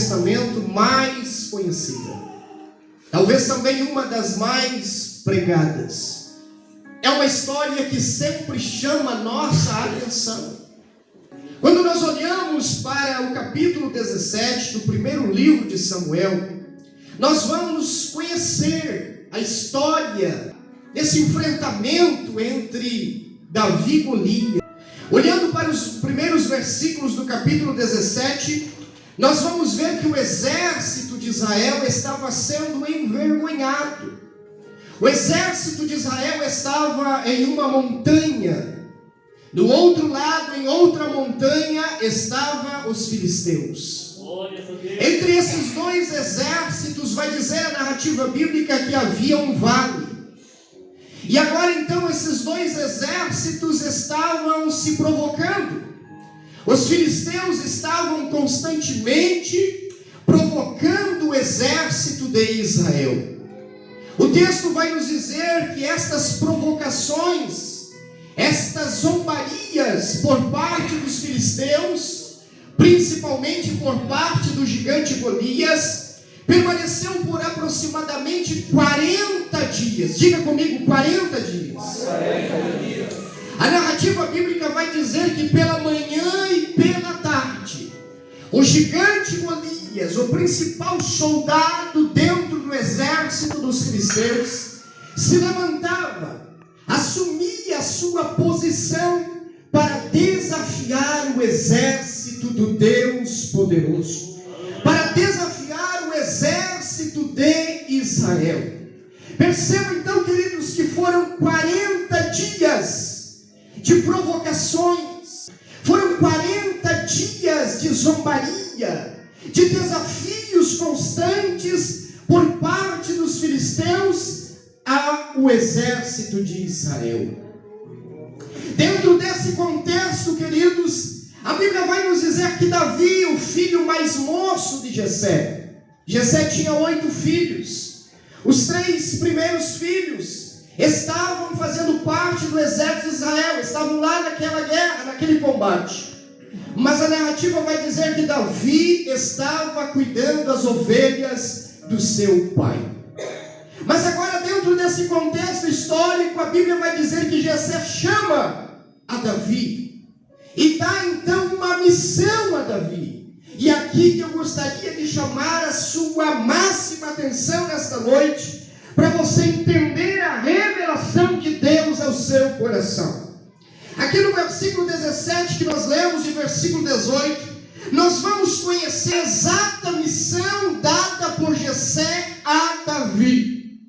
Testamento mais conhecida. Talvez também uma das mais pregadas. É uma história que sempre chama nossa atenção. Quando nós olhamos para o capítulo 17 do primeiro livro de Samuel, nós vamos conhecer a história desse enfrentamento entre Davi e Golias. Olhando para os primeiros versículos do capítulo 17, nós vamos ver que o exército de Israel estava sendo envergonhado. O exército de Israel estava em uma montanha. Do outro lado, em outra montanha, estavam os filisteus. Entre esses dois exércitos, vai dizer a narrativa bíblica que havia um vale. E agora então esses dois exércitos estavam se provocando. Os filisteus estavam constantemente provocando o exército de Israel. O texto vai nos dizer que estas provocações, estas zombarias por parte dos filisteus, principalmente por parte do gigante Golias, permaneceu por aproximadamente 40 dias. Diga comigo, 40 dias. 40 dias. A narrativa bíblica vai dizer que pela manhã e pela tarde, o gigante Golias, o principal soldado dentro do exército dos filisteus, se levantava, assumia a sua posição para desafiar o exército do Deus poderoso, para desafiar o exército de Israel. Percebam então, queridos, que foram 40 dias de provocações, foram 40 dias de zombaria, de desafios constantes por parte dos filisteus ao exército de Israel. Dentro desse contexto, queridos, a Bíblia vai nos dizer que Davi, o filho mais moço de Jessé tinha 8 filhos. Os 3 primeiros filhos estavam fazendo parte do exército de Israel, estavam lá naquela guerra, naquele combate. Mas a narrativa vai dizer que Davi estava cuidando das ovelhas do seu pai. Mas agora, dentro desse contexto histórico, a Bíblia vai dizer que Jessé chama a Davi e dá então uma missão a Davi. E aqui que eu gostaria de chamar a sua máxima atenção nesta noite, para você entender a revelação de Deus ao seu coração. Aqui no versículo 17 que nós lemos e versículo 18, nós vamos conhecer a exata missão dada por Jessé a Davi.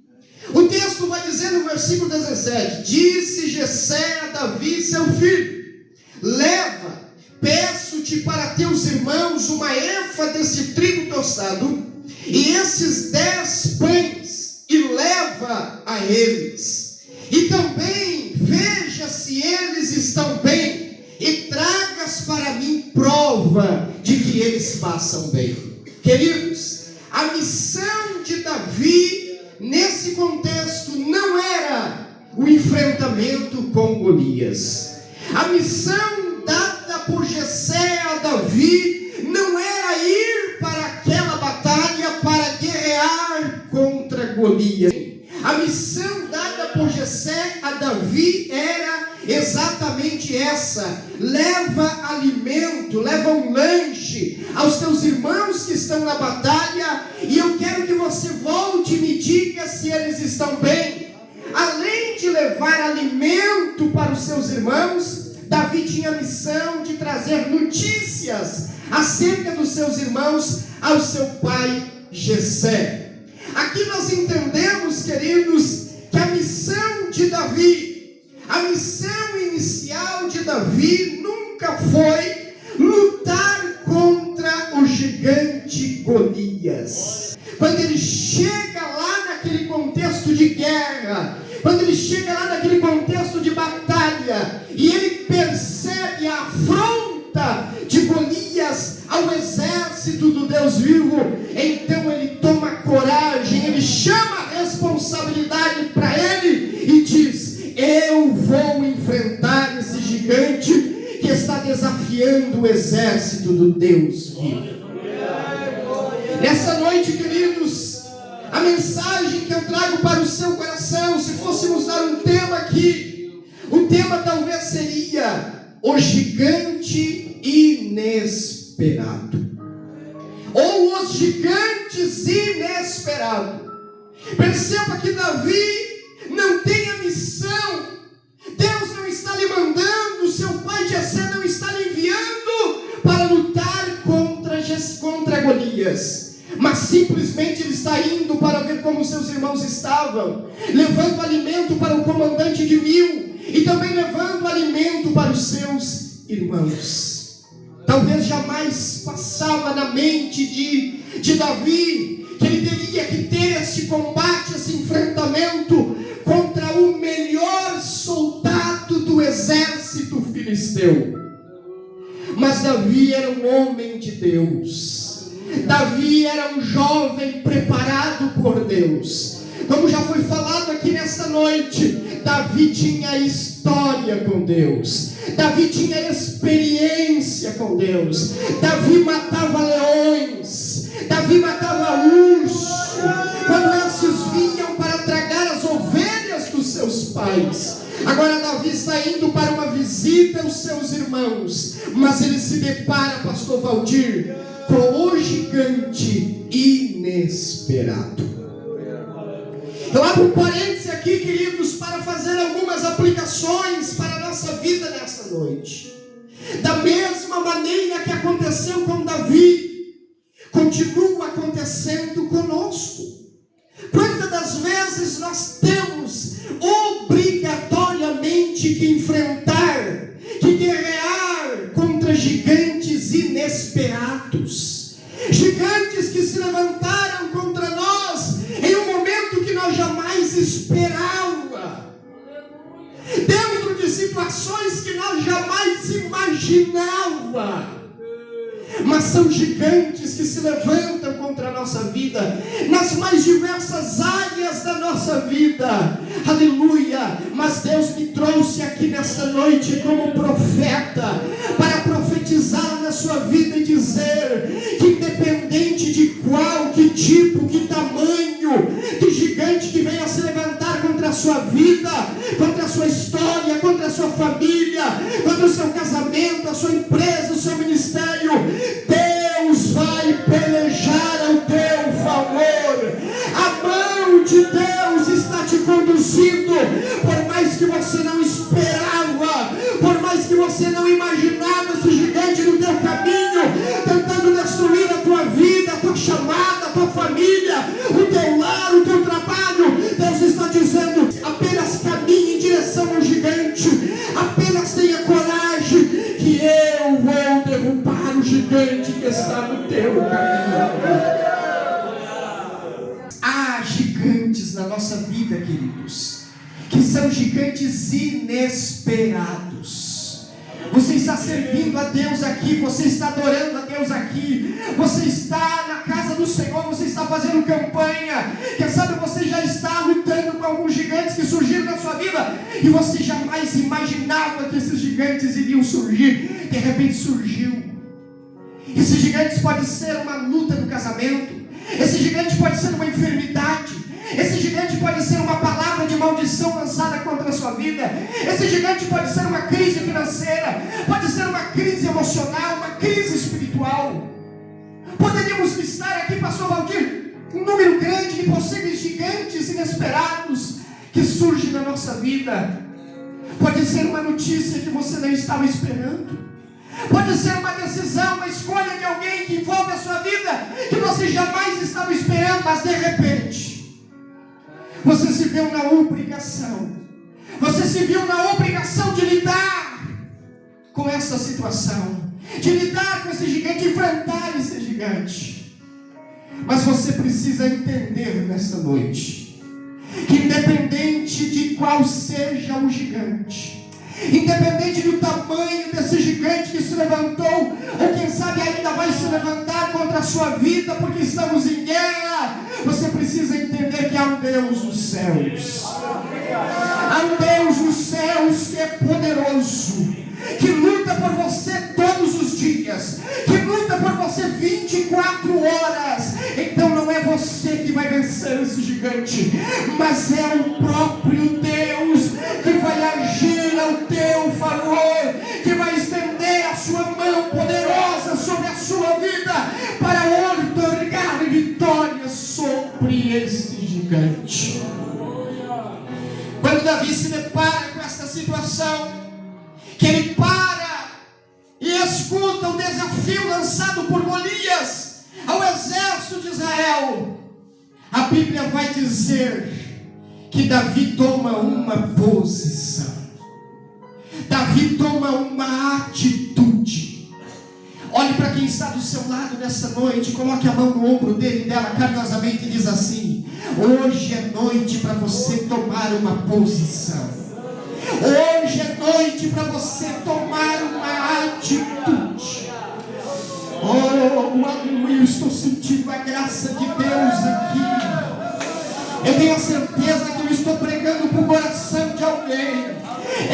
O texto vai dizer no versículo 17: disse Jessé a Davi seu filho: leva, peço-te para teus irmãos uma efa desse trigo tostado e esses 10 pães, e leva a eles. E também veja se eles estão bem, e tragas para mim prova de que eles passam bem. Queridos, a missão de Davi nesse contexto não era o enfrentamento com Golias. A missão dada por Jessé a Davi não era ir para aquela batalha para guerrear contra Golias. A missão dada por Jessé a Davi era exatamente essa: leva alimento, leva um lanche aos teus irmãos que estão na batalha, e eu quero que você volte e me diga se eles estão bem. Além de levar alimento para os seus irmãos, Davi tinha a missão de trazer notícias acerca dos seus irmãos ao seu pai Jessé. Aqui nós entendemos, queridos, que a missão de Davi, a missão inicial de Davi nunca foi lutar contra o gigante Golias. Quando ele chega lá naquele contexto de guerra, quando ele chega lá naquele contexto de batalha, e ele percebe a afronta de Golias ao exército do Deus vivo, então ele toma coragem, ele chama a responsabilidade para ele e diz: eu vou enfrentar esse gigante que está desafiando o exército do Deus vivo. mensagem que eu trago para o seu coração, se fôssemos dar um tema aqui, o tema talvez seria o gigante inesperado, ou os gigantes inesperados. Perceba que Davi não tem a missão, Deus não está lhe mandando, seu pai Jessé não está lhe enviando para lutar contra Golias, mas simplesmente ele está indo para ver como seus irmãos estavam, levando alimento para o comandante de 1000 e também levando alimento para os seus irmãos. Talvez jamais passava na mente de Davi que ele teria que ter esse combate, esse enfrentamento contra o melhor soldado do exército filisteu. Mas Davi era um homem de Deus. Davi era um jovem preparado por Deus. Como já foi falado aqui nesta noite, Davi tinha história com Deus. Davi tinha experiência com Deus. Davi matava leões. Davi matava urso quando esses vinham para tragar as ovelhas dos seus pais. Agora Davi está indo para uma visita aos seus irmãos, mas ele se depara, pastor Valdir, com o gigante inesperado. Eu abro um parênteses aqui, queridos, para fazer algumas aplicações para a nossa vida nessa noite. Da mesma maneira que aconteceu com Davi, continua acontecendo conosco. Quantas das vezes nós temos obrigatoriamente que enfrentar, que guerrear contra gigantes inesperados, gigantes que se levantaram contra nós em um momento que nós jamais esperava, dentro de situações que nós jamais imaginava. Mas são gigantes que se levantam contra a nossa vida, nas mais diversas áreas da nossa vida, aleluia. Mas Deus me trouxe aqui nesta noite como profeta, para profetizar na sua vida e dizer que independente de qual, que tipo, que tamanho de gigante que venha se levantar contra a sua vida, contra a sua história, contra a sua família, contra o seu casamento, a sua empresa, o seu ministério, Deus vai pelejar ao teu favor. A mão de Deus está te conduzindo, por mais que você não esperava, por mais que você não imaginava esse gigante no teu caminho, tentando destruir a tua vida, a tua chamada, a tua família, o teu lar, o teu trabalho. Deus está dizendo: apenas caminhe em direção ao gigante, apenas tenha coragem, que eu vou derrubar o gigante que está no teu caminho. Há gigantes na nossa vida, queridos, que são gigantes inesperados. Você está servindo a Deus aqui, você está adorando a Deus aqui, você está na casa do Senhor, você está fazendo campanha. Quem sabe você já está lutando com alguns gigantes que surgiram na sua vida e você jamais imaginava que esses gigantes iriam surgir. De repente surgiu. Esses gigantes podem ser uma luta no casamento, esse gigante pode ser uma enfermidade, esse gigante pode ser uma palavra de maldição lançada contra a sua vida, esse gigante pode ser uma crise financeira, pode ser uma crise emocional, uma crise espiritual. Poderíamos listar aqui, pastor Valdir, um número grande de possíveis gigantes inesperados que surgem na nossa vida. Pode ser uma notícia que você não estava esperando, pode ser uma decisão, uma escolha de alguém que envolve a sua vida, que você jamais estava esperando, mas de repente você se viu na obrigação, de lidar com essa situação, de lidar com esse gigante, enfrentar esse gigante. Mas você precisa entender nessa noite, que independente de qual seja o gigante, independente do tamanho desse gigante que se levantou, ou quem sabe ainda vai se levantar contra a sua vida, porque estamos em guerra, você precisa entender que há um Deus nos céus. Há um Deus nos céus que é poderoso, que luta por você todos os dias, que luta por você 24 horas. Então não é você que vai vencer vencer esse gigante, mas é o próprio Deus que vai agir ao teu favor, que vai estender a sua mão poderosa sobre a sua vida para otorgar vitória sobre este gigante. Quando Davi se depara com esta situação, que ele para e escuta o desafio lançado por Golias ao exército de Israel, a Bíblia vai dizer que Davi toma uma posição, Davi toma uma atitude. Olhe para quem está do seu lado nessa noite, coloque a mão no ombro dele e dela carinhosamente e diz assim: hoje é noite para você tomar uma posição. Hoje é noite para você tomar uma atitude. Oh, aleluia, eu estou sentindo a graça de Deus aqui. Eu tenho a certeza que eu estou pregando para o coração de alguém.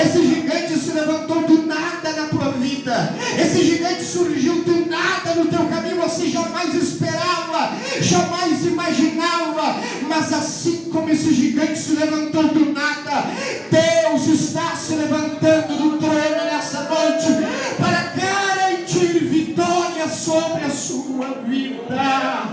Esse gigante se levantou do nada na tua vida. Esse gigante surgiu do nada no teu caminho. Você jamais esperava, jamais imaginava. Mas assim como esse gigante se levantou do